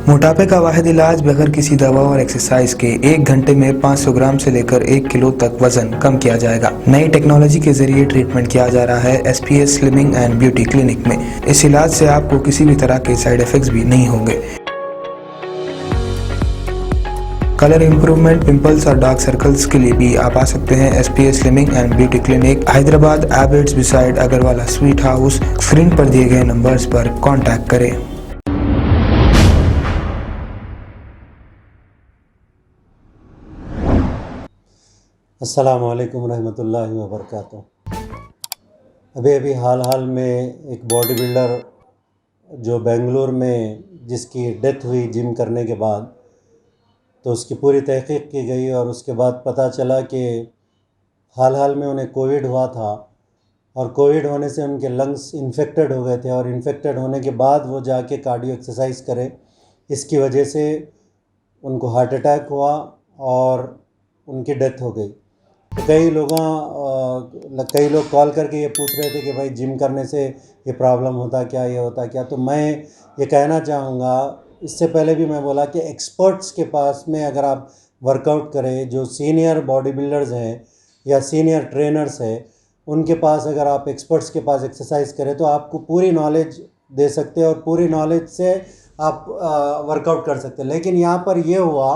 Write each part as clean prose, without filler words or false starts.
मोटापे का वाहिद इलाज बगैर किसी दवा और एक्सरसाइज के 1 घंटे में 500 ग्राम से लेकर 1 किलो तक वजन कम किया जाएगा। नई टेक्नोलॉजी के जरिए ट्रीटमेंट किया जा रहा है SPS slimming and beauty clinic में। इस इलाज से आपको किसी भी तरह के साइड इफेक्ट्स भी नहीं होंगे। कलर इंप्रूवमेंट, पिंपल्स और डार्क सर्कल्स के लिए भी आप आ सकते हैं SPS slimming and beauty clinic, Hyderabad, एबर्ट्स beside Agarwala sweet house. Screen पर दिए गए नंबर्स पर कॉन्टैक्ट करें। अस्सलामु अलैकुम रहमतुल्लाहि व बरकातुहू। अभी हाल में एक बॉडी बिल्डर जो बेंगलुरु में जिसकी डेथ हुई जिम करने के बाद, तो उसकी पूरी तहक़ीक़ की गई और उसके बाद पता चला कि हाल में उन्हें कोविड हुआ था और कोविड होने से उनके लंग्स इन्फेक्टेड हो गए थे और इन्फेक्टेड होने के बाद वो जाके कार्डियो एक्सरसाइज करे, इसकी वजह से उनको हार्ट अटैक हुआ और उनकी डेथ हो गई। तो कई लोग कॉल करके ये पूछ रहे थे कि भाई जिम करने से ये प्रॉब्लम होता क्या, ये होता क्या। तो मैं ये कहना चाहूँगा, इससे पहले भी मैं बोला कि एक्सपर्ट्स के पास में अगर आप वर्कआउट करें, जो सीनियर बॉडी बिल्डर्स हैं या सीनियर ट्रेनर्स हैं, उनके पास अगर आप एक्सपर्ट्स के पास एक्सरसाइज करें तो आपको पूरी नॉलेज दे सकते हैं और पूरी नॉलेज से आप वर्कआउट कर सकते हैं। लेकिन यहाँ पर ये हुआ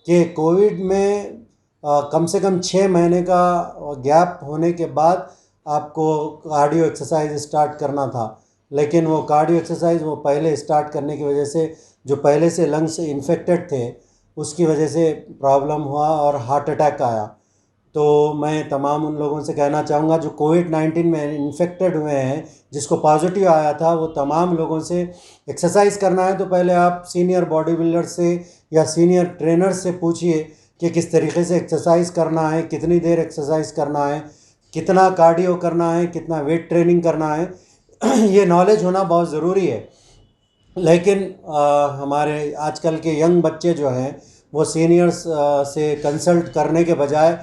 कि कोविड में कम से कम 6 महीने का गैप होने के बाद आपको कार्डियो एक्सरसाइज स्टार्ट करना था, लेकिन वो कार्डियो एक्सरसाइज वो पहले स्टार्ट करने की वजह से जो पहले से लंग्स इन्फेक्टेड थे उसकी वजह से प्रॉब्लम हुआ और हार्ट अटैक आया। तो मैं तमाम उन लोगों से कहना चाहूँगा जो कोविड-19 में इन्फेक्टेड हुए हैं, जिसको पॉजिटिव आया था, वो तमाम लोगों से एक्सरसाइज करना है तो पहले आप सीनियर बॉडी बिल्डर से या सीनियर ट्रेनर से पूछिए कि किस तरीके से एक्सरसाइज करना है, कितनी देर एक्सरसाइज करना है, कितना कार्डियो करना है, कितना वेट ट्रेनिंग करना है। ये नॉलेज होना बहुत ज़रूरी है। लेकिन हमारे आजकल के यंग बच्चे जो हैं वो सीनियर्स से कंसल्ट करने के बजाय,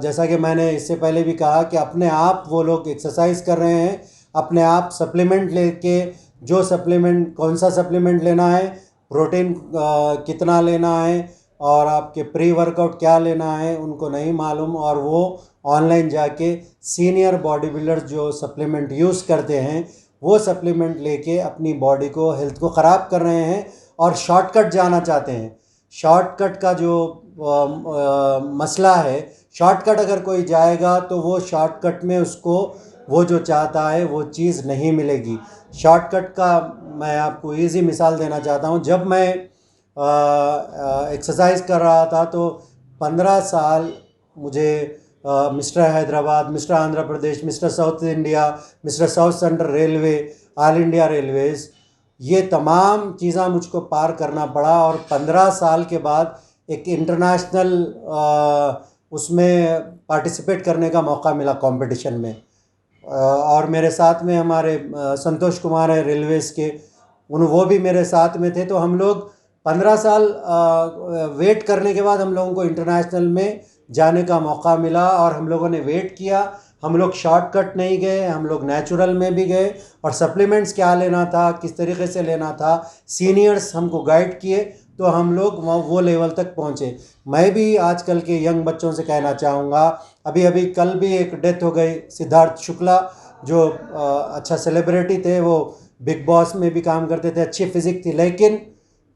जैसा कि मैंने इससे पहले भी कहा कि अपने आप वो लोग एक्सरसाइज कर रहे हैं, अपने आप सप्लीमेंट लेके, जो सप्लीमेंट कौन सा सप्लीमेंट लेना है, प्रोटीन कितना लेना है और आपके प्री वर्कआउट क्या लेना है उनको नहीं मालूम, और वो ऑनलाइन जाके सीनियर बॉडी बिल्डर्स जो सप्लीमेंट यूज़ करते हैं वो सप्लीमेंट लेके अपनी बॉडी को, हेल्थ को ख़राब कर रहे हैं और शॉर्टकट जाना चाहते हैं। शॉर्टकट का जो मसला है, शॉर्टकट अगर कोई जाएगा तो वो शॉर्टकट में उसको वो जो चाहता है वो चीज़ नहीं मिलेगी। शॉर्टकट का मैं आपको ईज़ी मिसाल देना चाहता हूँ। जब मैं एक्सरसाइज कर रहा था तो 15 साल मुझे mister Hyderabad, mister Andhra Pradesh, mister south India, mister south central railway, all India railways, ये तमाम चीज़ें मुझको पार करना पड़ा और 15 साल के बाद एक इंटरनेशनल उसमें पार्टिसिपेट करने का मौका मिला कंपटीशन में। और मेरे साथ में हमारे संतोष कुमार है रेलवेज़ के, वो भी मेरे साथ में थे। तो हम लोग 15 साल वेट करने के बाद हम लोगों को इंटरनेशनल में जाने का मौका मिला और हम लोगों ने वेट किया। हम लोग शॉर्टकट नहीं गए, हम लोग नेचुरल में भी गए और सप्लीमेंट्स क्या लेना था, किस तरीके से लेना था, सीनियर्स हमको गाइड किए तो हम लोग वो लेवल तक पहुँचे। मैं भी आजकल के यंग बच्चों से कहना चाहूँगा, अभी कल भी एक डेथ हो गई, सिद्धार्थ शुक्ला जो अच्छा सेलिब्रिटी थे, वो बिग बॉस में भी काम करते थे, अच्छी फिजिक थी, लेकिन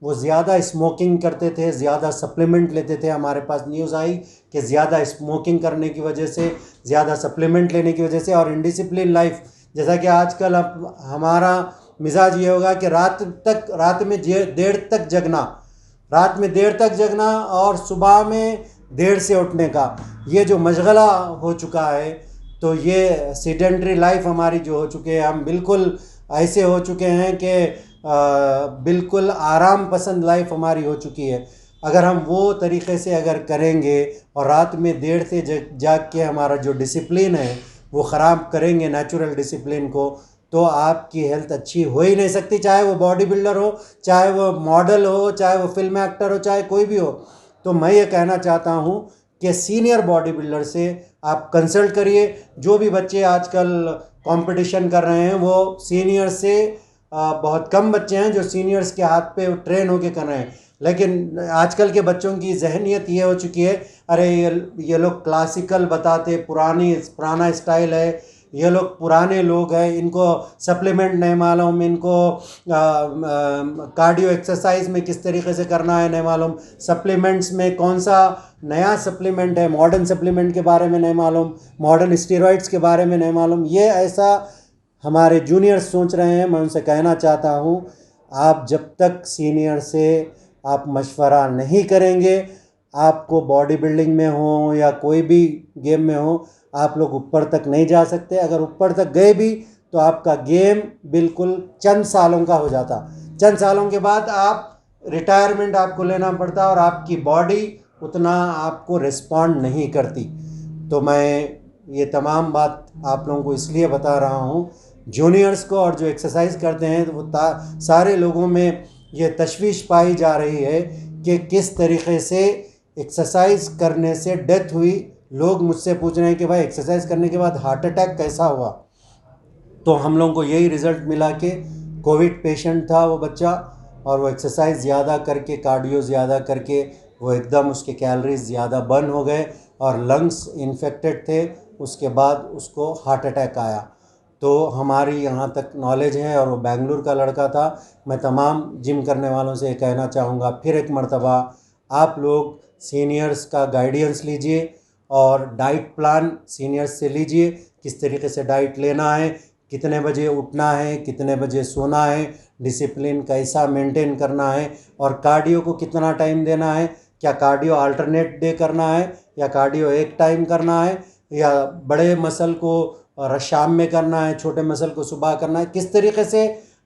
वो ज़्यादा स्मोकिंग करते थे, ज़्यादा सप्लीमेंट लेते थे। हमारे पास न्यूज़ आई कि ज़्यादा स्मोकिंग करने की वजह से, ज़्यादा सप्लीमेंट लेने की वजह से और इनडिसिप्लिन लाइफ, जैसा कि आजकल अब हमारा मिजाज ये होगा कि रात में देर तक जगना और सुबह में देर से उठने का, ये जो मशगला हो चुका है, तो ये सेडेंटरी लाइफ हमारी जो हो चुकी है, हम बिल्कुल ऐसे हो चुके हैं कि बिल्कुल आराम पसंद लाइफ हमारी हो चुकी है। अगर हम वो तरीक़े से अगर करेंगे और रात में देर से जाग के हमारा जो डिसिप्लिन है वो ख़राब करेंगे, नेचुरल डिसिप्लिन को, तो आपकी हेल्थ अच्छी हो ही नहीं सकती, चाहे वो बॉडी बिल्डर हो, चाहे वो मॉडल हो, चाहे वो फिल्म एक्टर हो, चाहे कोई भी हो। तो मैं ये कहना चाहता हूँ कि सीनियर बॉडी बिल्डर से आप कंसल्ट करिए। जो भी बच्चे आजकल कंपटीशन कर रहे हैं वो सीनियर से बहुत कम बच्चे हैं जो सीनियर्स के हाथ पे ट्रेन होके कर रहे हैं। लेकिन आजकल के बच्चों की जहनियत ये हो चुकी है, अरे ये लोग क्लासिकल बताते, पुराना स्टाइल है, ये लोग पुराने लोग हैं, इनको सप्लीमेंट नहीं मालूम, इनको कार्डियो एक्सरसाइज में किस तरीके से करना है नहीं मालूम, सप्लीमेंट्स में कौन सा नया सप्लीमेंट है, मॉडर्न सप्लीमेंट के बारे में नहीं मालूम, मॉडर्न स्टेरॉइड्स के बारे में नहीं मालूम। ये ऐसा हमारे जूनियर्स सोच रहे हैं। मैं उनसे कहना चाहता हूँ, आप जब तक सीनियर से आप मशवरा नहीं करेंगे, आपको बॉडी बिल्डिंग में हो या कोई भी गेम में हो, आप लोग ऊपर तक नहीं जा सकते। अगर ऊपर तक गए भी तो आपका गेम बिल्कुल चंद सालों का हो जाता। चंद सालों के बाद आप रिटायरमेंट आपको लेना पड़ता और आपकी बॉडी उतना आपको रिस्पॉन्ड नहीं करती। तो मैं ये तमाम बात आप लोगों को इसलिए बता रहा हूँ, जूनियर्स को और जो एक्सरसाइज करते हैं, तो वो सारे लोगों में ये तशवीश पाई जा रही है कि किस तरीके से एक्सरसाइज करने से डेथ हुई। लोग मुझसे पूछ रहे हैं कि भाई एक्सरसाइज करने के बाद हार्ट अटैक कैसा हुआ। तो हम लोगों को यही रिज़ल्ट मिला कि कोविड पेशेंट था वो बच्चा, और वो एक्सरसाइज ज़्यादा करके, कार्डियो ज़्यादा करके, वो एकदम उसके कैलोरीज ज़्यादा बर्न हो गए और लंग्स इन्फेक्टेड थे। उसके बाद उसको हार्ट अटैक आया। तो हमारी यहाँ तक नॉलेज है, और वो बेंगलुरु का लड़का था। मैं तमाम जिम करने वालों से कहना चाहूँगा फिर एक मर्तबा, आप लोग सीनियर्स का गाइडेंस लीजिए और डाइट प्लान सीनियर्स से लीजिए, किस तरीके से डाइट लेना है, कितने बजे उठना है, कितने बजे सोना है, डिसिप्लिन कैसा मेंटेन करना है, और कार्डियो को कितना टाइम देना है। क्या कार्डियो अल्टरनेट डे करना है, या कार्डियो एक टाइम करना है, या बड़े मसल को शाम में करना है, छोटे मसल को सुबह करना है। किस तरीके से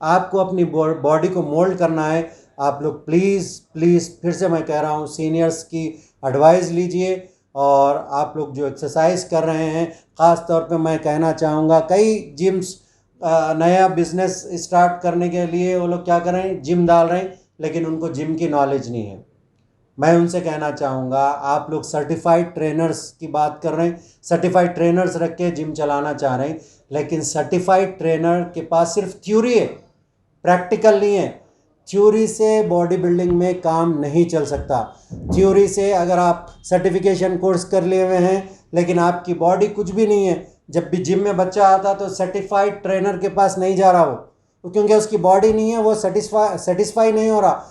आपको अपनी बॉडी को मोल्ड करना है। आप लोग प्लीज़ फिर से मैं कह रहा हूँ, सीनियर्स की एडवाइस लीजिए। और आप लोग जो एक्सरसाइज कर रहे हैं, ख़ास तौर पे मैं कहना चाहूँगा, कई जिम्स नया बिज़नेस स्टार्ट करने के लिए वो लोग क्या कर रहे हैं, जिम डाल रहे हैं, लेकिन उनको जिम की नॉलेज नहीं है। मैं उनसे कहना चाहूँगा, आप लोग सर्टिफाइड ट्रेनर्स की बात कर रहे हैं, सर्टिफाइड ट्रेनर्स रख के जिम चलाना चाह रहे हैं, लेकिन सर्टिफाइड ट्रेनर के पास सिर्फ थ्योरी है, प्रैक्टिकल नहीं है। थ्योरी से बॉडी बिल्डिंग में काम नहीं चल सकता। थ्योरी से अगर आप सर्टिफिकेशन कोर्स कर लिए हुए हैं, लेकिन आपकी बॉडी कुछ भी नहीं है, जब भी जिम में बच्चा आता तो सर्टिफाइड ट्रेनर के पास नहीं जा रहा वो, क्योंकि उसकी बॉडी नहीं है, वो सेटिस्फाई नहीं हो रहा।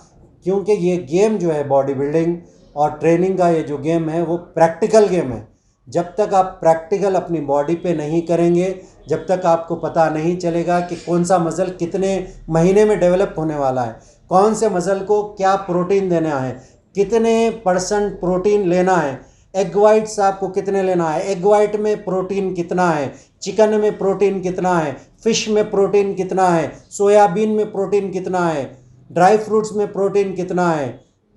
क्योंकि ये गेम जो है बॉडी बिल्डिंग और ट्रेनिंग का, ये जो गेम है वो प्रैक्टिकल गेम है। जब तक आप प्रैक्टिकल अपनी बॉडी पे नहीं करेंगे, जब तक आपको पता नहीं चलेगा कि कौन सा मसल कितने महीने में डेवलप होने वाला है, कौन से मसल को क्या प्रोटीन देना है, कितने % प्रोटीन लेना है, एग वाइट्स आपको कितने लेना है, एग वाइट में प्रोटीन कितना है, चिकन में प्रोटीन कितना है, फिश में प्रोटीन कितना है, सोयाबीन में प्रोटीन कितना है, ड्राई फ्रूट्स में प्रोटीन कितना है,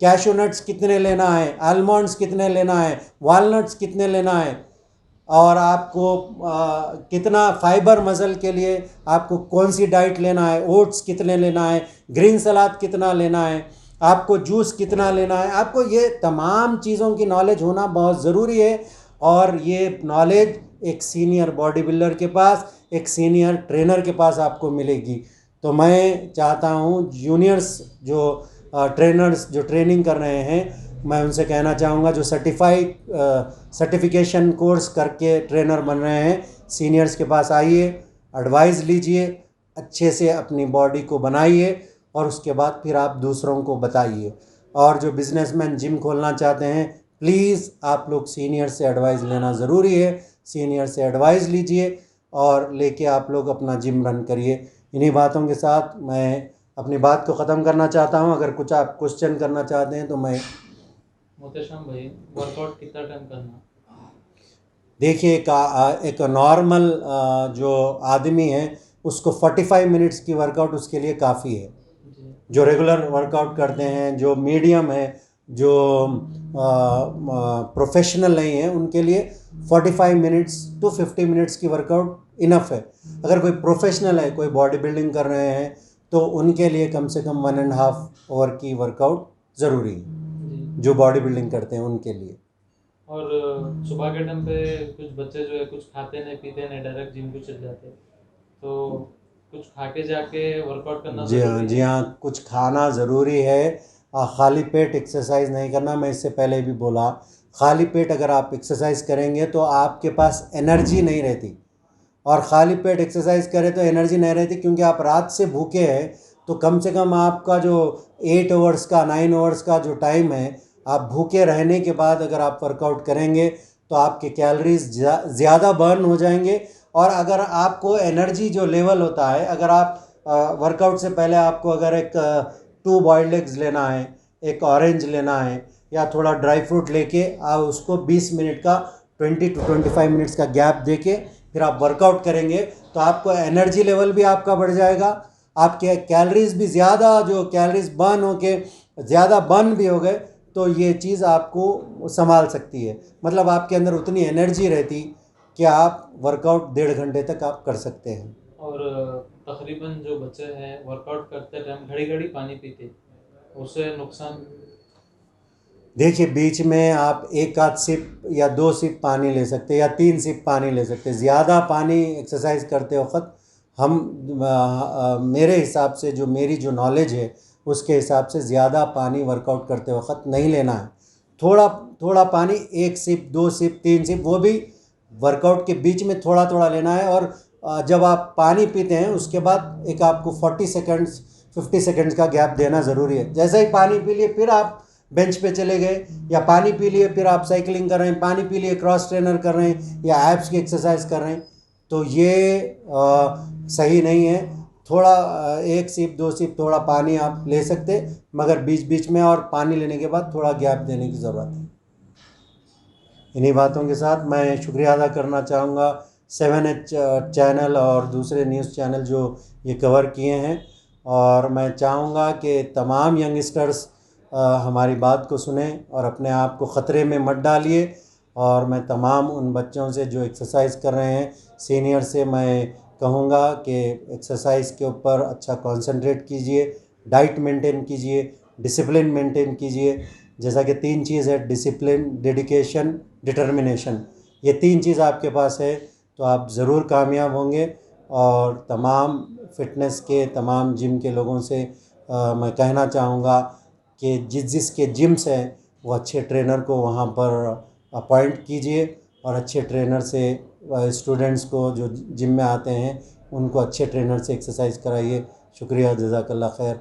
कैशू नट्स कितने लेना है, आलमंड्स कितने लेना है, वॉलनट्स कितने लेना है, और आपको कितना फाइबर मसल के लिए आपको कौन सी डाइट लेना है, ओट्स कितने लेना है, ग्रीन सलाद कितना लेना है, आपको जूस कितना लेना है। आपको ये तमाम चीज़ों की नॉलेज होना बहुत ज़रूरी है, और ये नॉलेज एक सीनियर बॉडी बिल्डर के पास, एक सीनियर ट्रेनर के पास आपको मिलेगी। तो मैं चाहता हूँ जूनियर्स जो ट्रेनर्स जो ट्रेनिंग कर रहे हैं, मैं उनसे कहना चाहूँगा, जो सर्टिफिकेशन कोर्स करके ट्रेनर बन रहे हैं, सीनियर्स के पास आइए, एडवाइस लीजिए, अच्छे से अपनी बॉडी को बनाइए, और उसके बाद फिर आप दूसरों को बताइए। और जो बिजनेसमैन जिम खोलना चाहते हैं, प्लीज़ आप लोग सीनियर से एडवाइस लेना ज़रूरी है। सीनियर से एडवाइस लीजिए और लेके आप लोग अपना जिम रन करिए। इन्हीं बातों के साथ मैं अपनी बात को ख़त्म करना चाहता हूं। अगर कुछ आप क्वेश्चन करना चाहते हैं तो मैं। मोहतरम भाई, वर्कआउट कितना टाइम करना? देखिए, एक नॉर्मल जो आदमी है उसको 45 मिनट्स की वर्कआउट उसके लिए काफ़ी है। जी। जो रेगुलर वर्कआउट करते हैं, जो मीडियम है, जो प्रोफेशनल नहीं है, उनके लिए 45 मिनट्स टू 50 मिनट्स की वर्कआउट इनफ है। अगर कोई प्रोफेशनल है, कोई बॉडी बिल्डिंग कर रहे हैं, तो उनके लिए कम से कम 1.5 आवर की वर्कआउट ज़रूरी है, जी। जो बॉडी बिल्डिंग करते हैं उनके लिए। और सुबह के टाइम पे कुछ बच्चे जो है कुछ खाते नहीं पीते नहीं, डायरेक्ट जिम को चले जाते, तो कुछ खा के जाके वर्कआउट करना जी हाँ, जरूरी जी है? हाँ, कुछ खाना ज़रूरी है। खाली पेट एक्सरसाइज नहीं करना। मैं इससे पहले भी बोला, खाली पेट अगर आप एक्सरसाइज करेंगे तो आपके पास एनर्जी नहीं रहती, और खाली पेट एक्सरसाइज करें तो एनर्जी नहीं रहती, क्योंकि आप रात से भूखे हैं। तो कम से कम आपका जो 8 आवर्स का 9 आवर्स का जो टाइम है, आप भूखे रहने के बाद अगर आप वर्कआउट करेंगे तो आपके कैलोरीज ज़्यादा बर्न हो जाएंगे। और अगर आपको एनर्जी जो लेवल होता है, अगर आप वर्कआउट से पहले आपको अगर एक 2 बॉइल्ड एग्स लेना है, एक ऑरेंज लेना है, या थोड़ा ड्राई फ्रूट लेके आप उसको 20 मिनट का 20 to 25 मिनट्स का गैप देके फिर आप वर्कआउट करेंगे तो आपको एनर्जी लेवल भी आपका बढ़ जाएगा, आपके कैलोरीज भी ज़्यादा, जो कैलोरीज बर्न होके ज़्यादा बर्न भी हो गए तो ये चीज़ आपको संभाल सकती है। मतलब आपके अंदर उतनी एनर्जी रहती कि आप वर्कआउट 1.5 घंटे तक आप कर सकते हैं। और तकरीबन जो बच्चे हैं वर्कआउट करते टाइम घड़ी घड़ी पानी पीते, उससे नुकसान? देखिए, बीच में आप एक आध सिप या 2 सिप पानी ले सकते हैं, या 3 सिप पानी ले सकते हैं। ज़्यादा पानी एक्सरसाइज करते वक्त हम मेरे हिसाब से, जो मेरी जो नॉलेज है उसके हिसाब से, ज़्यादा पानी वर्कआउट करते वक्त नहीं लेना है। थोड़ा थोड़ा पानी, 1 सिप 2 सिप 3 सिप, वो भी वर्कआउट के बीच में थोड़ा थोड़ा लेना है। और जब आप पानी पीते हैं उसके बाद एक आपको 40 सेकंड्स 50 सेकंड्स का गैप देना ज़रूरी है। जैसे ही पानी पी लिए फिर आप बेंच पे चले गए, या पानी पी लिए फिर आप साइकिलिंग कर रहे हैं, पानी पी लिए क्रॉस ट्रेनर कर रहे हैं, या एब्स की एक्सरसाइज कर रहे हैं, तो ये सही नहीं है। थोड़ा 1 सिप 2 सिप थोड़ा पानी आप ले सकते, मगर बीच बीच में और पानी लेने के बाद थोड़ा गैप देने की ज़रूरत है। इन्हीं बातों के साथ मैं शुक्रिया अदा करना चाहूँगा 7H चैनल और दूसरे न्यूज़ चैनल जो ये कवर किए हैं। और मैं चाहूँगा कि तमाम यंगस्टर्स हमारी बात को सुने और अपने आप को ख़तरे में मत डालिए। और मैं तमाम उन बच्चों से जो एक्सरसाइज कर रहे हैं, सीनियर से मैं कहूँगा कि एक्सरसाइज के ऊपर अच्छा कंसंट्रेट कीजिए, डाइट मेंटेन कीजिए, डिसिप्लिन मेंटेन कीजिए। जैसा कि 3 चीज़ है, डिसिप्लिन, डेडिकेशन, डिटर्मिनेशन, ये 3 चीज़ आपके पास है तो आप ज़रूर कामयाब होंगे। और तमाम फिटनेस के, तमाम जिम के लोगों से मैं कहना चाहूँगा कि जिसके जिम्स हैं वो अच्छे ट्रेनर को वहाँ पर अपॉइंट कीजिए, और अच्छे ट्रेनर से स्टूडेंट्स को जो जिम में आते हैं उनको अच्छे ट्रेनर से एक्सरसाइज कराइए। शुक्रिया, जज़ाकल्लाह खैर,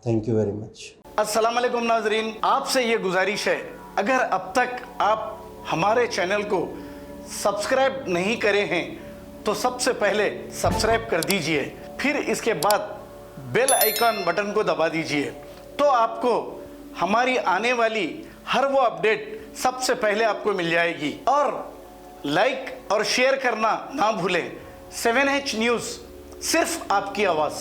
थैंक यू वेरी मच। अस्सलाम वालेकुम नाजरीन, आपसे ये गुजारिश है, अगर अब तक आप हमारे चैनल को सब्सक्राइब नहीं करे हैं तो सबसे पहले सब्सक्राइब कर दीजिए, फिर इसके बाद बेल आइकन बटन को दबा दीजिए, तो आपको हमारी आने वाली हर वो अपडेट सबसे पहले आपको मिल जाएगी। और लाइक और शेयर करना ना भूलें। 7H न्यूज़, सिर्फ आपकी आवाज़।